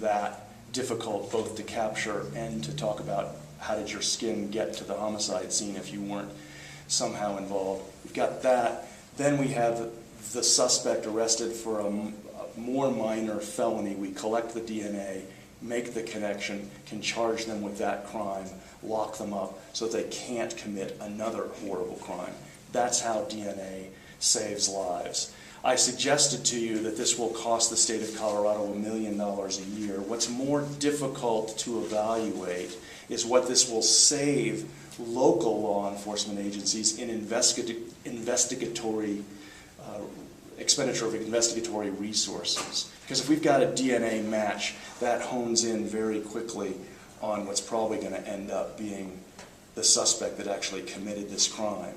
that difficult both to capture and to talk about how did your skin get to the homicide scene if you weren't somehow involved. We've got that. Then we have the suspect arrested for a more minor felony. We collect the DNA, make the connection, can charge them with that crime, lock them up so that they can't commit another horrible crime. That's how DNA saves lives. I suggested to you that this will cost the state of Colorado $1 million a year. What's more difficult to evaluate is what this will save local law enforcement agencies in investigatory expenditure of investigatory resources. Because if we've got a DNA match, that hones in very quickly on what's probably going to end up being the suspect that actually committed this crime.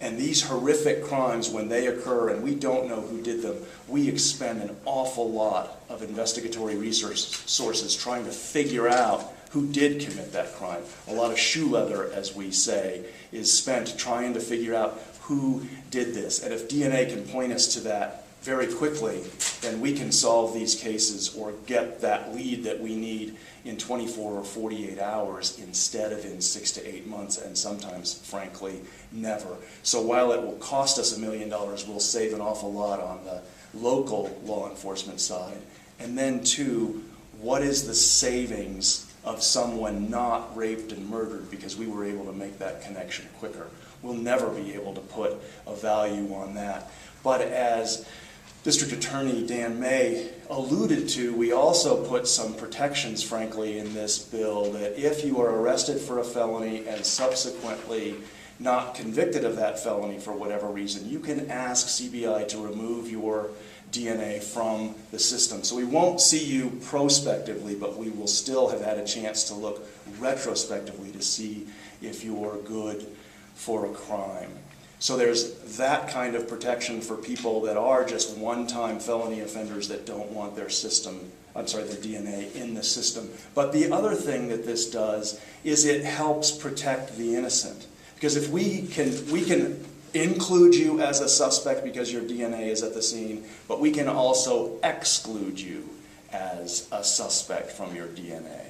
And these horrific crimes, when they occur and we don't know who did them, we expend an awful lot of investigatory resources trying to figure out who did commit that crime. A lot of shoe leather, as we say, is spent trying to figure out who did this. And if DNA can point us to that very quickly, then we can solve these cases or get that lead that we need in 24 or 48 hours instead of in 6 to 8 months, and sometimes, frankly, never. So while it will cost us $1 million, we'll save an awful lot on the local law enforcement side. And then, too, what is the savings of someone not raped and murdered because we were able to make that connection quicker? We'll never be able to put a value on that. But as District Attorney Dan May alluded to, we also put some protections, frankly, in this bill that if you are arrested for a felony and subsequently not convicted of that felony for whatever reason, you can ask CBI to remove your DNA from the system. So we won't see you prospectively, but we will still have had a chance to look retrospectively to see if you're good for a crime. So there's that kind of protection for people that are just one-time felony offenders that don't want their DNA in the system. But the other thing that this does is it helps protect the innocent. Because if we can include you as a suspect because your DNA is at the scene, but we can also exclude you as a suspect from your DNA.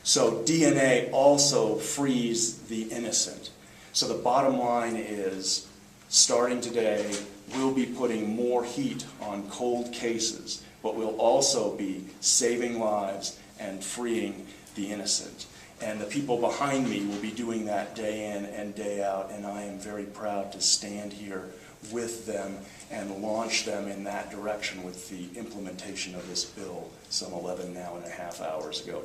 So DNA also frees the innocent. So the bottom line is, starting today, we'll be putting more heat on cold cases, but we'll also be saving lives and freeing the innocent. And the people behind me will be doing that day in and day out, and I am very proud to stand here with them and launch them in that direction with the implementation of this bill some 12 and a half hours ago.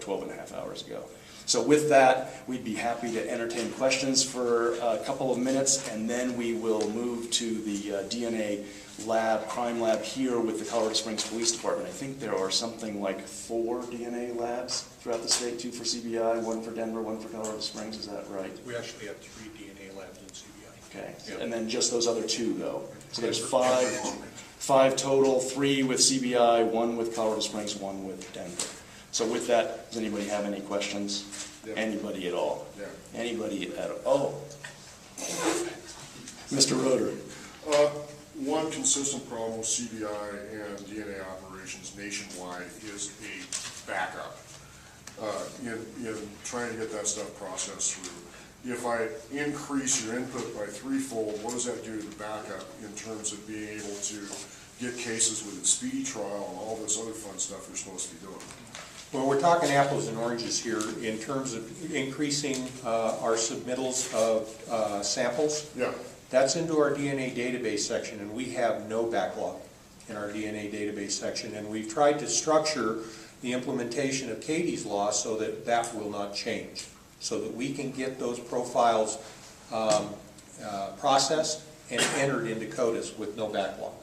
So with that, we'd be happy to entertain questions for a couple of minutes, and then we will move to the DNA lab, crime lab here with the Colorado Springs Police Department. I think there are something like 4 DNA labs throughout the state, 2 for CBI, 1 for Denver, 1 for Colorado Springs. Is that right? We actually have 3 DNA labs in CBI. Okay, Yep. And then just those other 2 though. So there's 5 total, 3 with CBI, 1 with Colorado Springs, 1 with Denver. So with that, does anybody have any questions? Yeah. Anybody at all? Yeah. Anybody at all? Oh. Mr. Roeder. One consistent problem with CBI and DNA operations nationwide is a backup in trying to get that stuff processed through. If I increase your input by 3-fold, what does that do to the backup in terms of being able to get cases with a speedy trial and all this other fun stuff you're supposed to be doing? Well, we're talking apples and oranges here in terms of increasing our submittals of samples. Yeah. That's into our DNA database section, and we have no backlog in our DNA database section. And we've tried to structure the implementation of Katie's law so that that will not change, so that we can get those profiles processed and entered into CODIS with no backlog.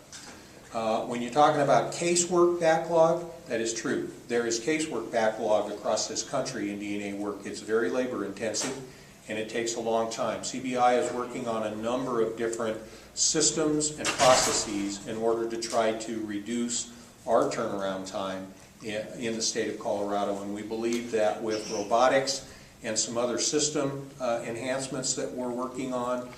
When you're talking about casework backlog, that is true. There is casework backlog across this country in DNA work. It's very labor intensive and it takes a long time. CBI is working on a number of different systems and processes in order to try to reduce our turnaround time in the state of Colorado, and we believe that with robotics and some other system enhancements that we're working on,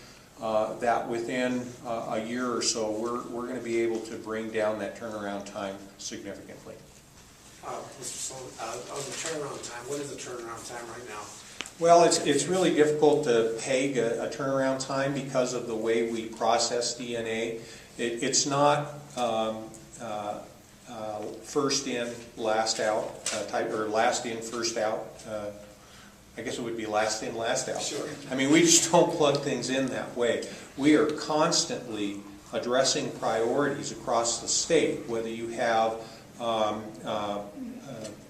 that within a year or so we're going to be able to bring down that turnaround time significantly. Mr. Sullivan, on the turnaround time, what is the turnaround time right now? Well, it's really difficult to peg a turnaround time because of the way we process DNA. It's not first in, last out type, or last in, first out. I guess it would be last in, last out. Sure. I mean, we just don't plug things in that way. We are constantly addressing priorities across the state, whether you have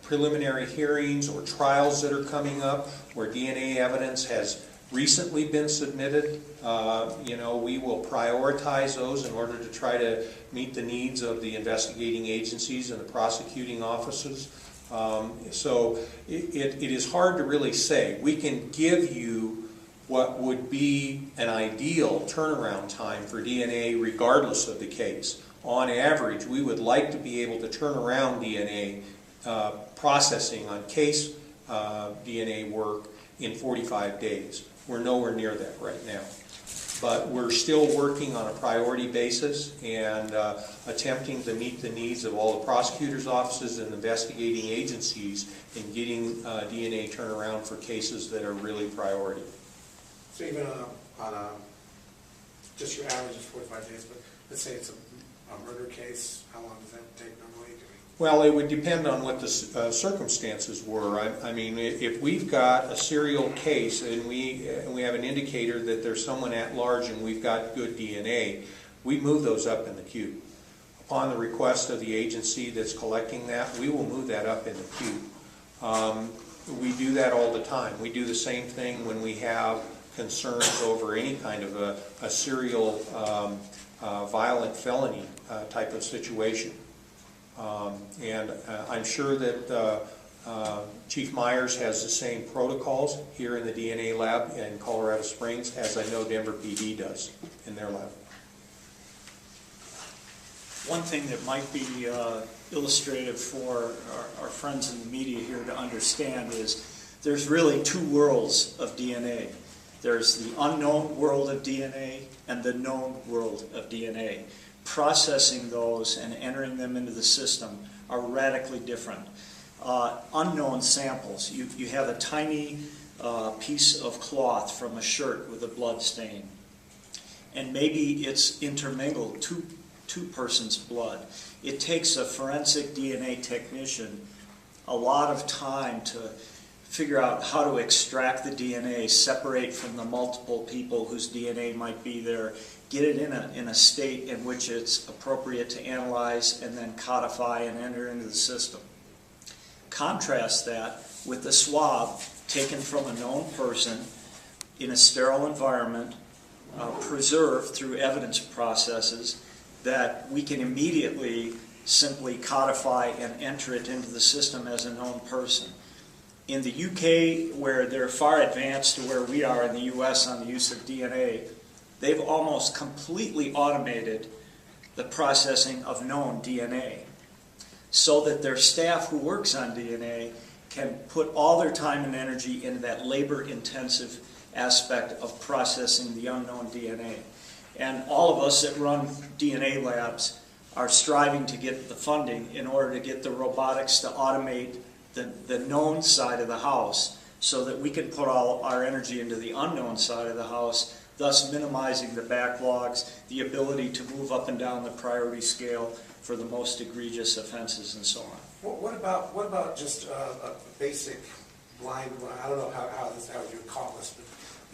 preliminary hearings or trials that are coming up where DNA evidence has recently been submitted. We will prioritize those in order to try to meet the needs of the investigating agencies and the prosecuting officers. So it is hard to really say. We can give you what would be an ideal turnaround time for DNA regardless of the case. On average, we would like to be able to turn around DNA processing on case DNA work in 45 days. We're nowhere near that right now. But we're still working on a priority basis and attempting to meet the needs of all the prosecutors' offices and investigating agencies in getting DNA turnaround for cases that are really priority. So even on a, just your average is 45 days, but let's say it's a murder case, how long does that take normally? Well, it would depend on what the circumstances were. I mean, if we've got a serial case and we have an indicator that there's someone at large and we've got good DNA, we move those up in the queue. Upon the request of the agency that's collecting that, we will move that up in the queue. We do that all the time. We do the same thing when we have concerns over any kind of a serial violent felony type of situation. I'm sure that Chief Myers has the same protocols here in the DNA lab in Colorado Springs as I know Denver PD does in their lab. One thing that might be illustrative for our friends in the media here to understand is there's really two worlds of DNA. There's the unknown world of DNA and the known world of DNA. Processing those and entering them into the system are radically different. Unknown samples, you have a tiny piece of cloth from a shirt with a blood stain, and maybe it's intermingled two persons' blood. It takes a forensic DNA technician a lot of time to figure out how to extract the DNA, separate from the multiple people whose DNA might be there, get it in a state in which it's appropriate to analyze and then codify and enter into the system. Contrast that with the swab taken from a known person in a sterile environment, preserved through evidence processes that we can immediately simply codify and enter it into the system as a known person. In the UK, where they're far advanced to where we are in the US on the use of DNA, they've almost completely automated the processing of known DNA so that their staff who works on DNA can put all their time and energy into that labor-intensive aspect of processing the unknown DNA. And all of us that run DNA labs are striving to get the funding in order to get the robotics to automate the known side of the house so that we can put all our energy into the unknown side of the house, thus minimizing the backlogs, the ability to move up and down the priority scale for the most egregious offenses and so on. What about just a basic blind, I don't know how you would call this, but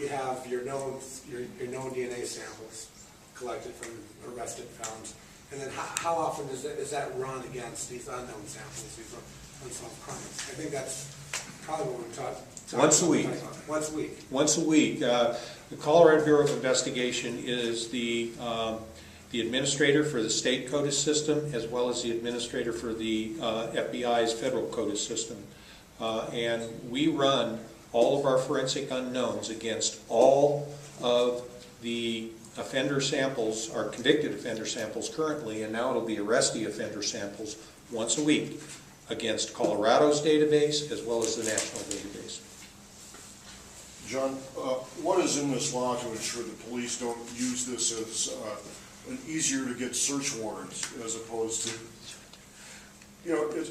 you have your known DNA samples collected from arrested felons, and then how often is that run against these unknown samples, these unsolved crimes? I think that's probably what we're talking about. Once a week. Once a week. Once a week. The Colorado Bureau of Investigation is the administrator for the state CODIS system as well as the administrator for the FBI's federal CODIS system. And we run all of our forensic unknowns against all of the offender samples, our convicted offender samples currently, and now it'll be arrestee offender samples once a week against Colorado's database as well as the national database. John, what is in this law to ensure that police don't use this as an easier to get search warrants as opposed to, it's